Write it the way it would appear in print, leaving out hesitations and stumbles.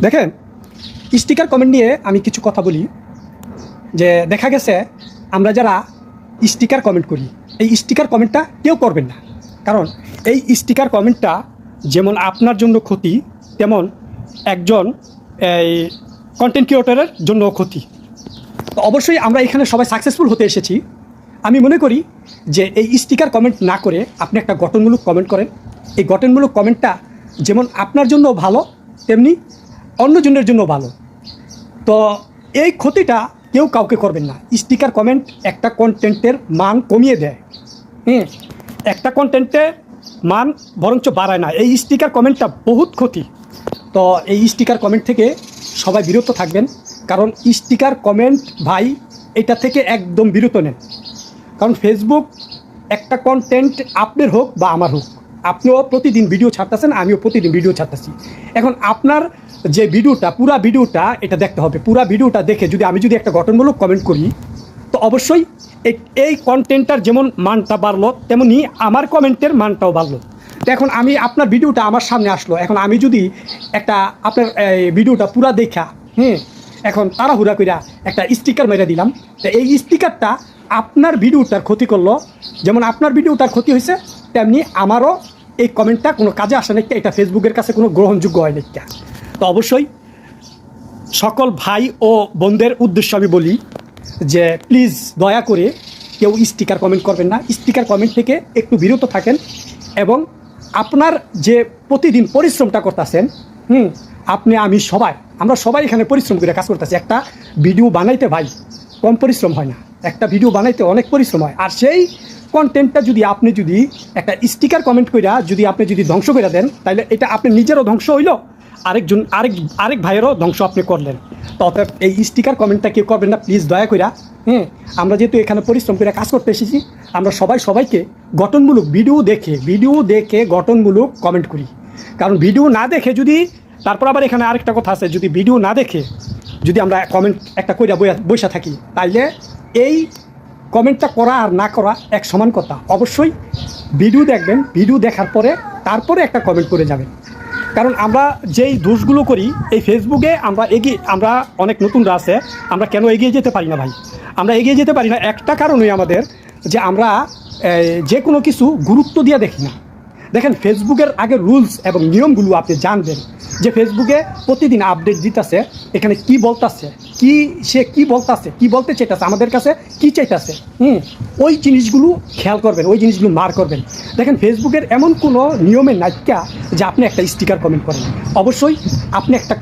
দেখেন, sticker comment নিয়ে আমি কিছু কথা বলি। যে দেখা গেছে আমরা যারা স্টিকার কমেন্ট করি, এই স্টিকার কমেন্টটা কেউ করবেন না। কারণ এই স্টিকার কমেন্টটা যেমন আপনার জন্য ক্ষতি, তেমন একজন এই কন্টেন্ট ক্রিয়েটরের জন্য ক্ষতি। তো অবশ্যই আমরা এখানে সবাই সাকসেসফুল হতে এসেছি। আমি মনে করি যে এই স্টিকার কমেন্ট না করে আপনি একটা গঠনমূলক কমেন্ট করেন। এই গঠনমূলক কমেন্টটা যেমন আপনার জন্য ভালো, তেমনি অন্যজনের জন্য ভালো। তো এই ক্ষতিটা কেউ কাউকে করবেন না। স্টিকার কমেন্ট একটা কন্টেন্টের মান কমিয়ে দেয়, একটা কন্টেন্টের মান বরঞ্চ বাড়ায় না। এই স্টিকার কমেন্টটা বহুত ক্ষতি। তো এই স্টিকার কমেন্ট থেকে সবাই বিরত থাকবেন। কারণ স্টিকার কমেন্ট ভাই, এটা থেকে একদম বিরত নেন। কারণ ফেসবুক একটা কন্টেন্ট আপনার হোক বা আমার হোক, আপনিও প্রতিদিন ভিডিও ছাড়তেছেন, আমিও প্রতিদিন ভিডিও ছাড়তেছি। এখন আপনার যে ভিডিওটা, পুরা ভিডিওটা এটা দেখতে হবে। পুরা ভিডিওটা দেখে আমি যদি একটা গঠনমূলক কমেন্ট করি, তো অবশ্যই এই কন্টেন্টটার যেমন মানটা বাড়লো, তেমনি আমার কমেন্টের মানটাও বাড়লো। তো এখন আপনার ভিডিওটা আমার সামনে আসলো, এখন আমি যদি একটা আপনার ভিডিওটা পুরা দেখা এখন তাড়াহুড়া কইরা একটা স্টিকার মেরে দিলাম, তো এই স্টিকারটা আপনার ভিডিওটার ক্ষতি করলো। যেমন আপনার ভিডিওটার ক্ষতি হয়েছে, তেমনি আমারও এই কমেন্টটা কোনো কাজে আসে না, এটা ফেসবুকের কাছে কোনো গ্রহণযোগ্য হয় না। তো অবশ্যই সকল ভাই ও বোনদের উদ্দেশ্যে আমি বলি যে প্লিজ দয়া করে কেউ স্টিকার কমেন্ট করবেন না। স্টিকার কমেন্ট থেকে একটু বিরত থাকেন এবং আপনার যে প্রতিদিন পরিশ্রমটা করতেছেন, আমি আমরা সবাই এখানে পরিশ্রম করে কাজ করতেছি। একটা ভিডিও বানাইতে ভাই কম পরিশ্রম হয় না, একটা ভিডিও বানাইতে অনেক পরিশ্রম হয়। আর সেই কন্টেন্টটা আপনি একটা স্টিকার কমেন্ট কইরা আপনি ধ্বংস করে দেন, তাহলে এটা আপনি নিজেরও ধ্বংস হইল, আরেক ভাইয়েরও ধ্বংস আপনি করলেন। তো অতএব এই স্টিকার কমেন্টটা কেউ করবেন না প্লিজ, দয়া কইরা। আমরা যেহেতু এখানে পরিশ্রম করে কাজ করতে এসেছি, আমরা সবাইকে গঠনমূলক ভিডিও দেখে গঠনমূলক কমেন্ট করি। কারণ ভিডিও না দেখে তারপর আবার এখানে আরেকটা কথা আছে, যদি ভিডিও না দেখে আমরা কমেন্ট একটা কইরা বসে থাকি, তাইলে এই কমেন্টটা করা আর না করা এক সমান কথা। অবশ্যই ভিডিও দেখবেন, ভিডিও দেখার পরে তারপরে একটা কমেন্ট করে যাবেন। কারণ আমরা যেই দোষগুলো করি এই ফেসবুকে, আমরা অনেক নতুনরা আছে, আমরা কেন এগিয়ে যেতে পারি না ভাই? আমরা এগিয়ে যেতে পারি না একটা কারণই আমাদের, যে আমরা যে কোনো কিছু গুরুত্ব দিয়ে দেখি না। দেখেন, ফেসবুকের আগে রুলস এবং নিয়মগুলো আপনি জানবেন, যে ফেসবুকে প্রতিদিন আপডেট দিতেছে, এখানে কি বলতেছে, সে কি বলতেছে, কি বলতে চাইতেছে, আমাদের কাছে কি চাইতেছে, ওই জিনিসগুলো খেয়াল করবেন, ওই জিনিসগুলো মার করবেন। দেখেন, ফেসবুকের এমন কোনো নিয়মের নাইকা যে আপনি একটা স্টিকার কমেন্ট করেন। অবশ্যই আপনি একটা